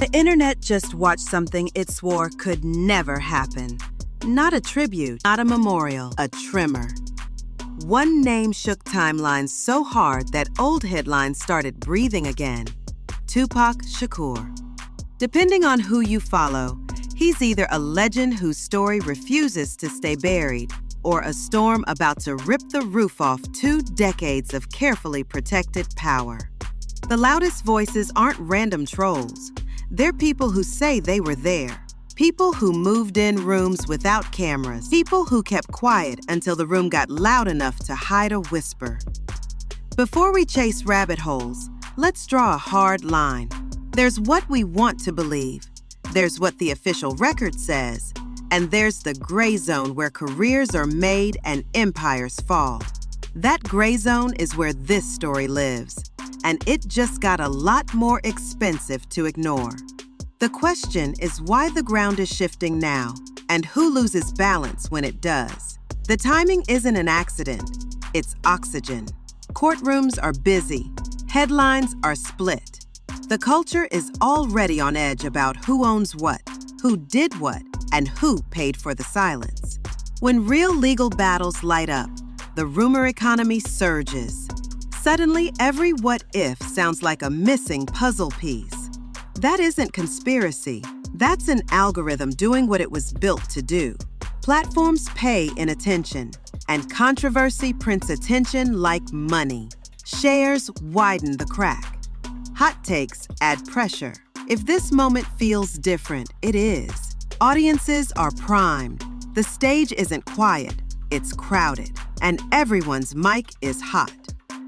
The internet just watched something it swore could never happen. Not a tribute, not a memorial, a tremor. One name shook timelines so hard that old headlines started breathing again. Tupac Shakur. Depending on who you follow, he's either a legend whose story refuses to stay buried, or a storm about to rip the roof off 2 decades of carefully protected power. The loudest voices aren't random trolls. They're people who say they were there. People who moved in rooms without cameras. People who kept quiet until the room got loud enough to hide a whisper. Before we chase rabbit holes, let's draw a hard line. There's what we want to believe. There's what the official record says. And there's the gray zone where careers are made and empires fall. That gray zone is where this story lives. And it just got a lot more expensive to ignore. The question is why the ground is shifting now, and who loses balance when it does. The timing isn't an accident, it's oxygen. Courtrooms are busy, headlines are split. The culture is already on edge about who owns what, who did what, and who paid for the silence. When real legal battles light up, the rumor economy surges. Suddenly, every what if sounds like a missing puzzle piece. That isn't conspiracy. That's an algorithm doing what it was built to do. Platforms pay in attention, and controversy prints attention like money. Shares widen the crack. Hot takes add pressure. If this moment feels different, it is. Audiences are primed. The stage isn't quiet, it's crowded, and everyone's mic is hot.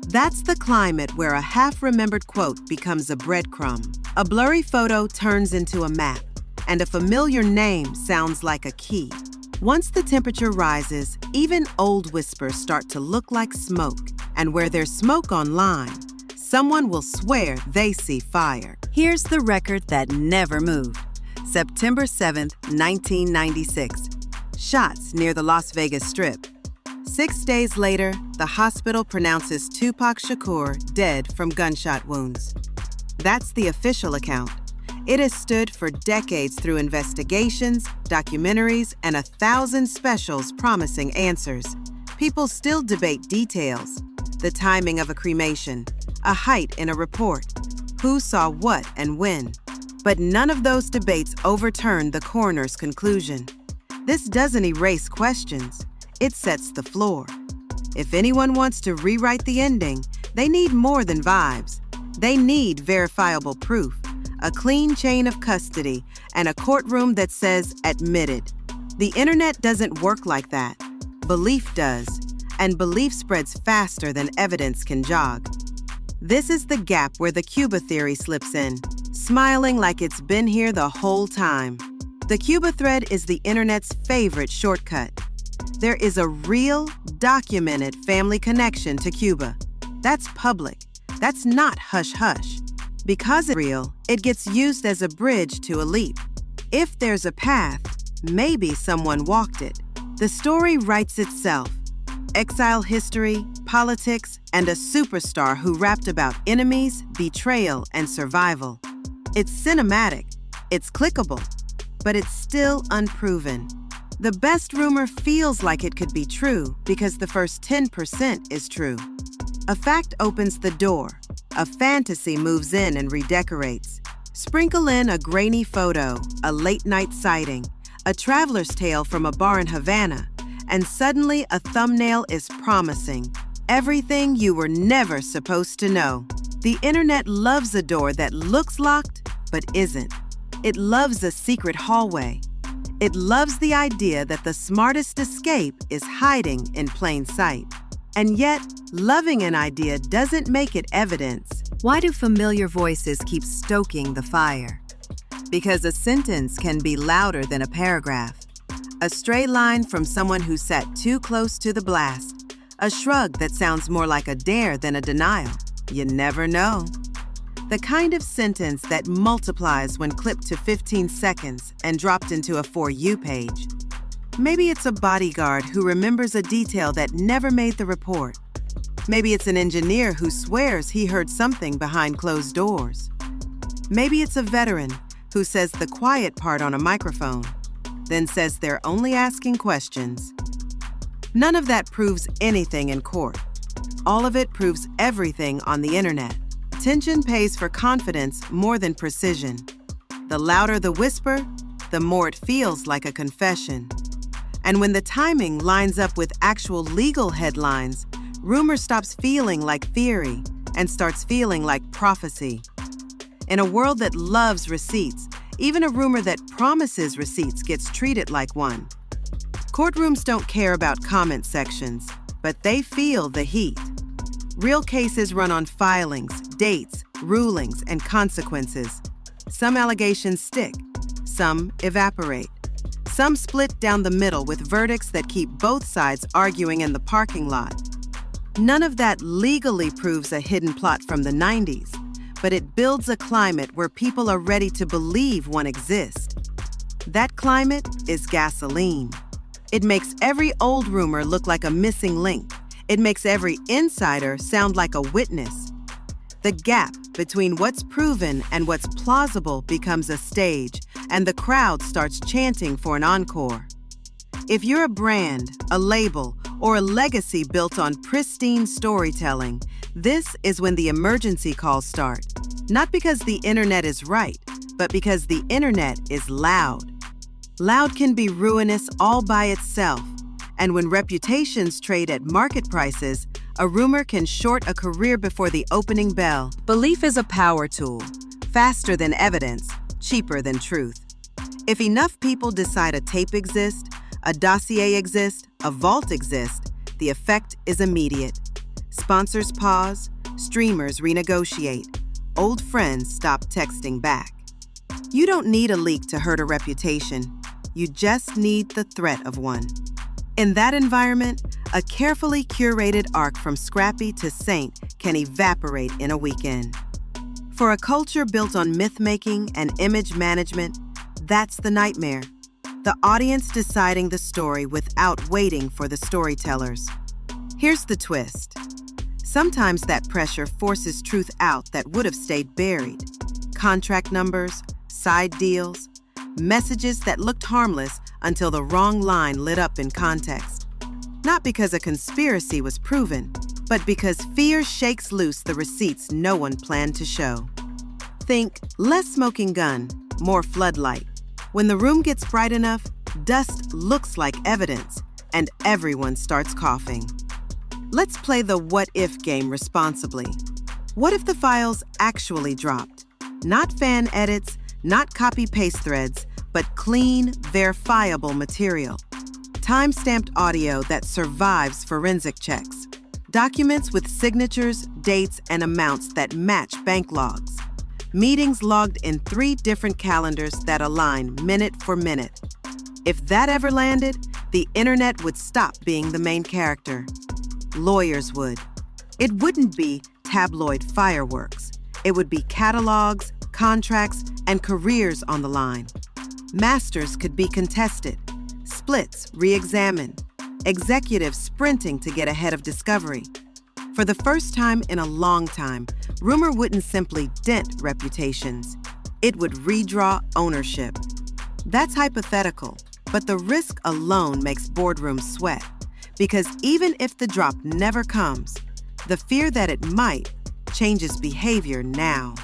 That's the climate where a half-remembered quote becomes a breadcrumb. A blurry photo turns into a map, and a familiar name sounds like a key. Once the temperature rises, even old whispers start to look like smoke. And where there's smoke online, someone will swear they see fire. Here's the record that never moved. September 7th, 1996. Shots near the Las Vegas Strip. 6 days later, the hospital pronounces Tupac Shakur dead from gunshot wounds. That's the official account. It has stood for decades through investigations, documentaries, and 1,000 specials promising answers. People still debate details. The timing of a cremation, a height in a report, who saw what and when. But none of those debates overturn the coroner's conclusion. This doesn't erase questions. It sets the floor. If anyone wants to rewrite the ending, they need more than vibes. They need verifiable proof, a clean chain of custody, and a courtroom that says admitted. The internet doesn't work like that. Belief does, and belief spreads faster than evidence can jog. This is the gap where the Cuba theory slips in, smiling like it's been here the whole time. The Cuba thread is the internet's favorite shortcut. There is a real, documented family connection to Cuba. That's public. That's not hush-hush. Because it's real, it gets used as a bridge to a leap. If there's a path, maybe someone walked it. The story writes itself. Exile history, politics, and a superstar who rapped about enemies, betrayal, and survival. It's cinematic. It's clickable. But it's still unproven. The best rumor feels like it could be true because the first 10% is true. A fact opens the door. A fantasy moves in and redecorates. Sprinkle in a grainy photo, a late-night sighting, a traveler's tale from a bar in Havana, and suddenly a thumbnail is promising. Everything you were never supposed to know. The internet loves a door that looks locked, but isn't. It loves a secret hallway. It loves the idea that the smartest escape is hiding in plain sight. And yet, loving an idea doesn't make it evidence. Why do familiar voices keep stoking the fire? Because a sentence can be louder than a paragraph. A stray line from someone who sat too close to the blast. A shrug that sounds more like a dare than a denial. You never know. The kind of sentence that multiplies when clipped to 15 seconds and dropped into a For You page. Maybe it's a bodyguard who remembers a detail that never made the report. Maybe it's an engineer who swears he heard something behind closed doors. Maybe it's a veteran who says the quiet part on a microphone, then says they're only asking questions. None of that proves anything in court. All of it proves everything on the internet. Attention pays for confidence more than precision. The louder the whisper, the more it feels like a confession. And when the timing lines up with actual legal headlines, rumor stops feeling like theory and starts feeling like prophecy. In a world that loves receipts, even a rumor that promises receipts gets treated like one. Courtrooms don't care about comment sections, but they feel the heat. Real cases run on filings, dates, rulings, and consequences. Some allegations stick, some evaporate. Some split down the middle with verdicts that keep both sides arguing in the parking lot. None of that legally proves a hidden plot from the 90s, but it builds a climate where people are ready to believe one exists. That climate is gasoline. It makes every old rumor look like a missing link. It makes every insider sound like a witness. The gap between what's proven and what's plausible becomes a stage, and the crowd starts chanting for an encore. If you're a brand, a label, or a legacy built on pristine storytelling, this is when the emergency calls start. Not because the internet is right, but because the internet is loud. Loud can be ruinous all by itself, and when reputations trade at market prices, a rumor can short a career before the opening bell. Belief is a power tool, faster than evidence, cheaper than truth. If enough people decide a tape exists, a dossier exists, a vault exists, the effect is immediate. Sponsors pause, streamers renegotiate, old friends stop texting back. You don't need a leak to hurt a reputation. You just need the threat of one. In that environment, a carefully curated arc from scrappy to saint can evaporate in a weekend. For a culture built on myth-making and image management, that's the nightmare. The audience deciding the story without waiting for the storytellers. Here's the twist. Sometimes that pressure forces truth out that would have stayed buried. Contract numbers, side deals, messages that looked harmless until the wrong line lit up in context. Not because a conspiracy was proven, but because fear shakes loose the receipts no one planned to show. Think less smoking gun, more floodlight. When the room gets bright enough, dust looks like evidence, and everyone starts coughing. Let's play the what-if game responsibly. What if the files actually dropped? Not fan edits, not copy-paste threads, but clean, verifiable material. Time-stamped audio that survives forensic checks. Documents with signatures, dates, and amounts that match bank logs. Meetings logged in 3 different calendars that align minute for minute. If that ever landed, the internet would stop being the main character. Lawyers would. It wouldn't be tabloid fireworks. It would be catalogs, contracts, and careers on the line. Masters could be contested, splits re-examined, executives sprinting to get ahead of discovery. For the first time in a long time, rumor wouldn't simply dent reputations. It would redraw ownership. That's hypothetical, but the risk alone makes boardrooms sweat. Because even if the drop never comes, the fear that it might changes behavior now.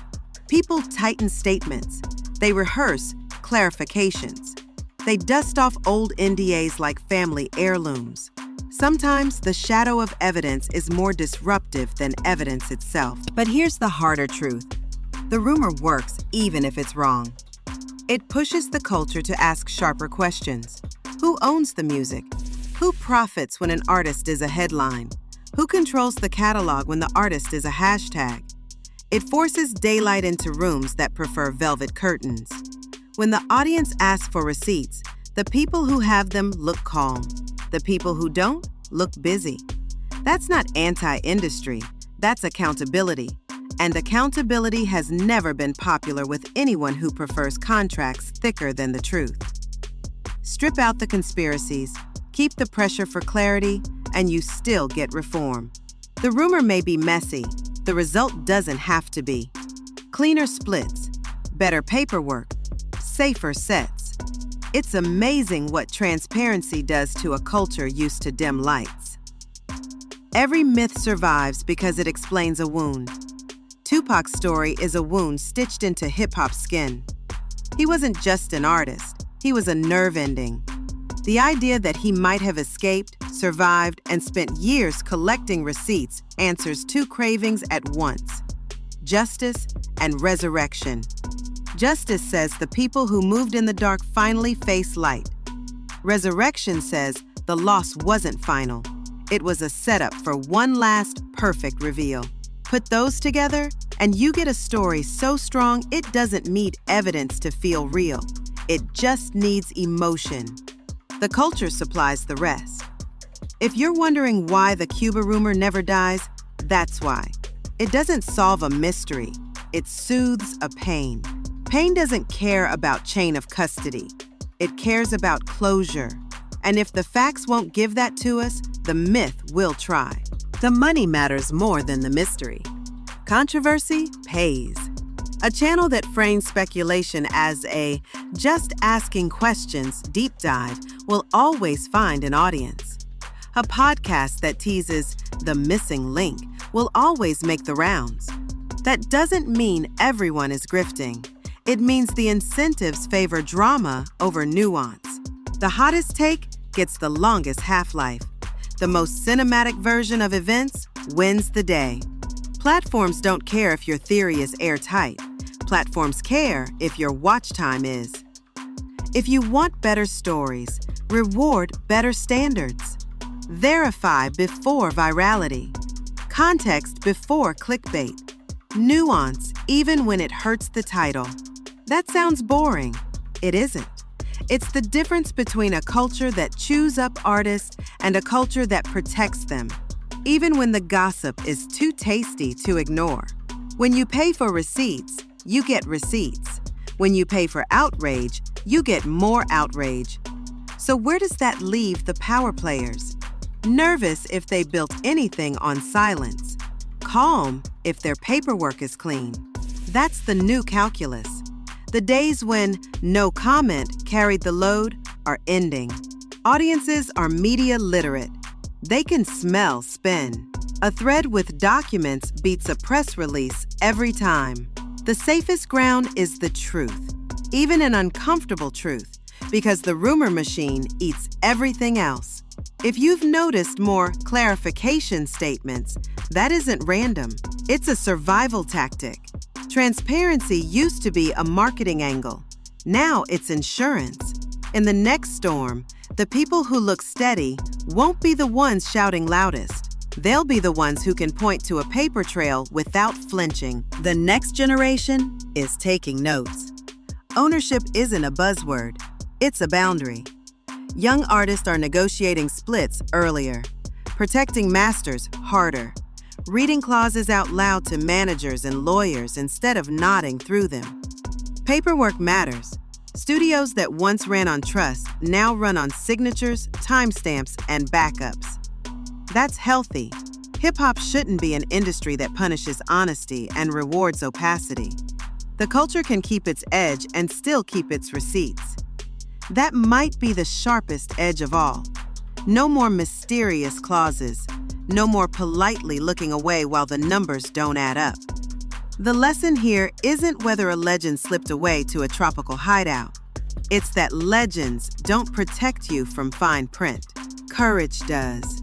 People tighten statements. They rehearse clarifications. They dust off old NDAs like family heirlooms. Sometimes the shadow of evidence is more disruptive than evidence itself. But here's the harder truth. The rumor works even if it's wrong. It pushes the culture to ask sharper questions. Who owns the music? Who profits when an artist is a headline? Who controls the catalog when the artist is a hashtag? It forces daylight into rooms that prefer velvet curtains. When the audience asks for receipts, the people who have them look calm. The people who don't look busy. That's not anti-industry, that's accountability. And accountability has never been popular with anyone who prefers contracts thicker than the truth. Strip out the conspiracies, keep the pressure for clarity, and you still get reform. The rumor may be messy, the result doesn't have to be. Cleaner splits, better paperwork, safer sets. It's amazing what transparency does to a culture used to dim lights. Every myth survives because it explains a wound. Tupac's story is a wound stitched into hip-hop skin. He wasn't just an artist, he was a nerve ending. The idea that he might have escaped, survived, and spent years collecting receipts answers two cravings at once: justice and resurrection. Justice says the people who moved in the dark finally face light. Resurrection says the loss wasn't final. It was a setup for one last perfect reveal. Put those together, and you get a story so strong it doesn't need evidence to feel real. It just needs emotion. The culture supplies the rest. If you're wondering why the Cuba rumor never dies, that's why. It doesn't solve a mystery. It soothes a pain. Pain doesn't care about chain of custody. It cares about closure. And if the facts won't give that to us, the myth will try. The money matters more than the mystery. Controversy pays. A channel that frames speculation as a just asking questions deep dive will always find an audience. A podcast that teases the missing link will always make the rounds. That doesn't mean everyone is grifting. It means the incentives favor drama over nuance. The hottest take gets the longest half-life. The most cinematic version of events wins the day. Platforms don't care if your theory is airtight. Platforms care if your watch time is. If you want better stories, reward better standards. Verify before virality. Context before clickbait. Nuance even when it hurts the title. That sounds boring. It isn't. It's the difference between a culture that chews up artists and a culture that protects them, even when the gossip is too tasty to ignore. When you pay for receipts, you get receipts. When you pay for outrage, you get more outrage. So where does that leave the power players? Nervous if they built anything on silence. Calm if their paperwork is clean. That's the new calculus. The days when no comment carried the load are ending. Audiences are media literate. They can smell spin. A thread with documents beats a press release every time. The safest ground is the truth, even an uncomfortable truth, because the rumor machine eats everything else. If you've noticed more clarification statements, that isn't random. It's a survival tactic. Transparency used to be a marketing angle. Now it's insurance. In the next storm, the people who look steady won't be the ones shouting loudest. They'll be the ones who can point to a paper trail without flinching. The next generation is taking notes. Ownership isn't a buzzword. It's a boundary. Young artists are negotiating splits earlier, protecting masters harder, reading clauses out loud to managers and lawyers instead of nodding through them. Paperwork matters. Studios that once ran on trust now run on signatures, timestamps, and backups. That's healthy. Hip-hop shouldn't be an industry that punishes honesty and rewards opacity. The culture can keep its edge and still keep its receipts. That might be the sharpest edge of all. No more mysterious clauses. No more politely looking away while the numbers don't add up. The lesson here isn't whether a legend slipped away to a tropical hideout. It's that legends don't protect you from fine print. Courage does.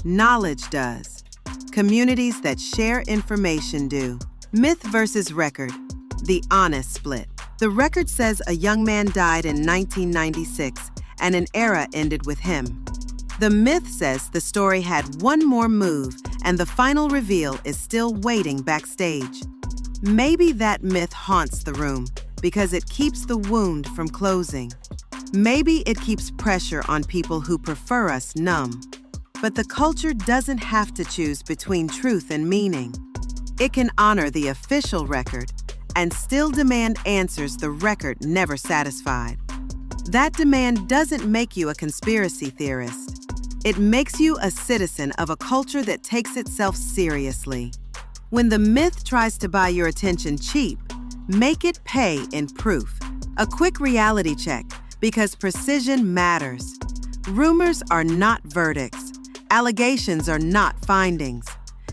Knowledge does. Communities that share information do. Myth versus record. The honest split. The record says a young man died in 1996 and an era ended with him. The myth says the story had one more move and the final reveal is still waiting backstage. Maybe that myth haunts the room because it keeps the wound from closing. Maybe it keeps pressure on people who prefer us numb. But the culture doesn't have to choose between truth and meaning. It can honor the official record and still demand answers the record never satisfied. That demand doesn't make you a conspiracy theorist. It makes you a citizen of a culture that takes itself seriously. When the myth tries to buy your attention cheap, make it pay in proof. A quick reality check, because precision matters. Rumors are not verdicts. Allegations are not findings.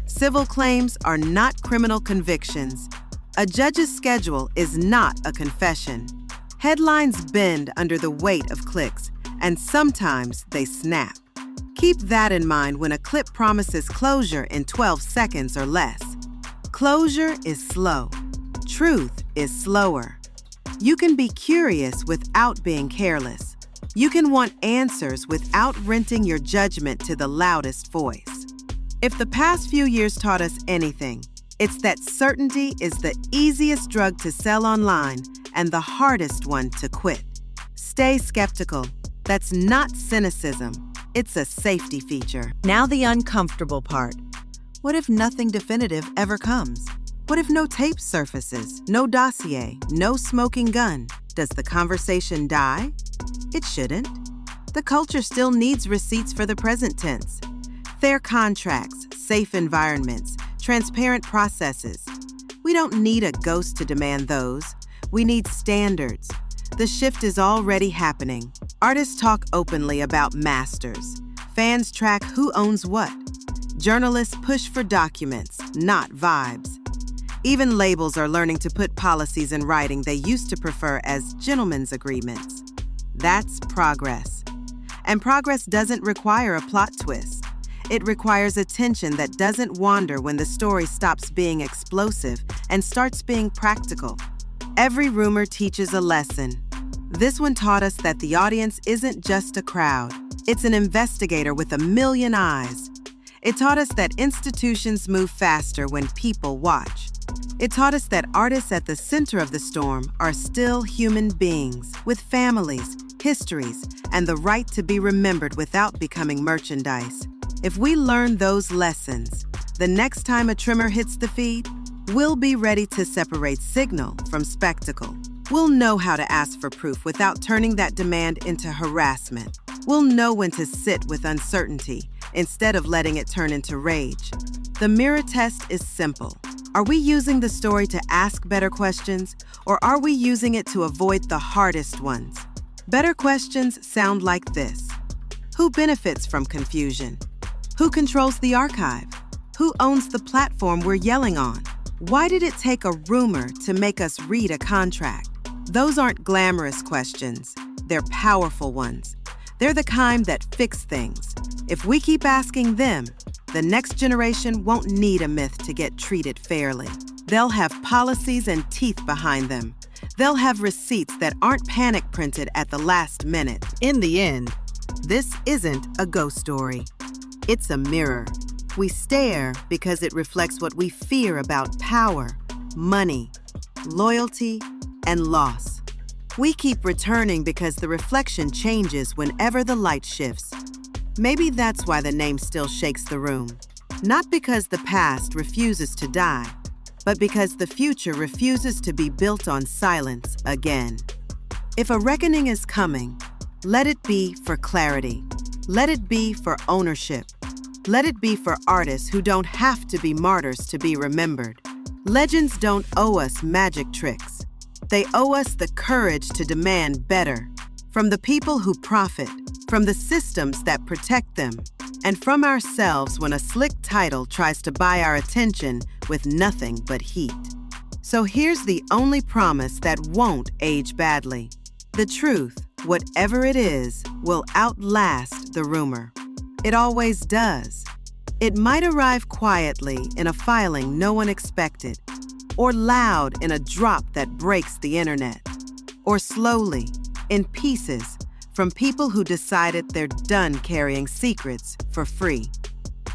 Civil claims are not criminal convictions. A judge's schedule is not a confession. Headlines bend under the weight of clicks, and sometimes they snap. Keep that in mind when a clip promises closure in 12 seconds or less. Closure is slow. Truth is slower. You can be curious without being careless. You can want answers without renting your judgment to the loudest voice. If the past few years taught us anything, it's that certainty is the easiest drug to sell online and the hardest one to quit. Stay skeptical. That's not cynicism. It's a safety feature. Now the uncomfortable part. What if nothing definitive ever comes? What if no tape surfaces, no dossier, no smoking gun? Does the conversation die? It shouldn't. The culture still needs receipts for the present tense. Fair contracts, safe environments, transparent processes. We don't need a ghost to demand those. We need standards. The shift is already happening. Artists talk openly about masters. Fans track who owns what. Journalists push for documents, not vibes. Even labels are learning to put policies in writing they used to prefer as gentlemen's agreements. That's progress. And progress doesn't require a plot twist. It requires attention that doesn't wander when the story stops being explosive and starts being practical. Every rumor teaches a lesson. This one taught us that the audience isn't just a crowd. It's an investigator with a million eyes. It taught us that institutions move faster when people watch. It taught us that artists at the center of the storm are still human beings with families, histories, and the right to be remembered without becoming merchandise. If we learn those lessons, the next time a tremor hits the feed, we'll be ready to separate signal from spectacle. We'll know how to ask for proof without turning that demand into harassment. We'll know when to sit with uncertainty instead of letting it turn into rage. The mirror test is simple. Are we using the story to ask better questions, or are we using it to avoid the hardest ones? Better questions sound like this. Who benefits from confusion? Who controls the archive? Who owns the platform we're yelling on? Why did it take a rumor to make us read a contract? Those aren't glamorous questions. They're powerful ones. They're the kind that fix things. If we keep asking them, the next generation won't need a myth to get treated fairly. They'll have policies and teeth behind them. They'll have receipts that aren't panic printed at the last minute. In the end, this isn't a ghost story. It's a mirror. We stare because it reflects what we fear about power, money, loyalty, and loss. We keep returning because the reflection changes whenever the light shifts. Maybe that's why the name still shakes the room. Not because the past refuses to die, but because the future refuses to be built on silence again. If a reckoning is coming, let it be for clarity. Let it be for ownership. Let it be for artists who don't have to be martyrs to be remembered. Legends don't owe us magic tricks. They owe us the courage to demand better. From the people who profit, from the systems that protect them, and from ourselves when a slick title tries to buy our attention with nothing but heat. So here's the only promise that won't age badly. The truth, whatever it is, will outlast the rumor. It always does. It might arrive quietly in a filing no one expected, or loud in a drop that breaks the internet, or slowly, in pieces, from people who decided they're done carrying secrets for free.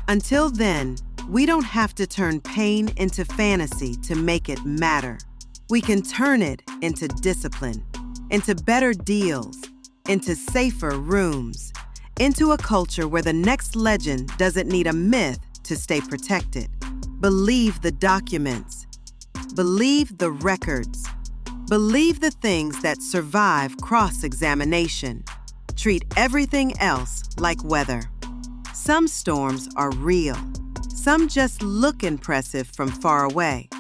Until then, we don't have to turn pain into fantasy to make it matter. We can turn it into discipline, into better deals, into safer rooms, into a culture where the next legend doesn't need a myth to stay protected. Believe the documents. Believe the records. Believe the things that survive cross-examination. Treat everything else like weather. Some storms are real. Some just look impressive from far away.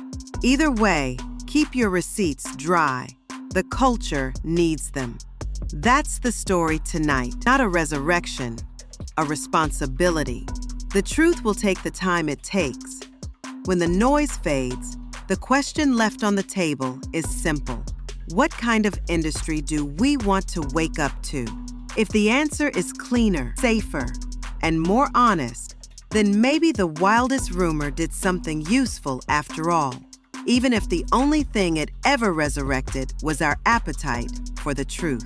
Either way, keep your receipts dry. The culture needs them. That's the story tonight. Not a resurrection, a responsibility. The truth will take the time it takes. When the noise fades, the question left on the table is simple. What kind of industry do we want to wake up to? If the answer is cleaner, safer, and more honest, then maybe the wildest rumor did something useful after all, even if the only thing it ever resurrected was our appetite for the truth.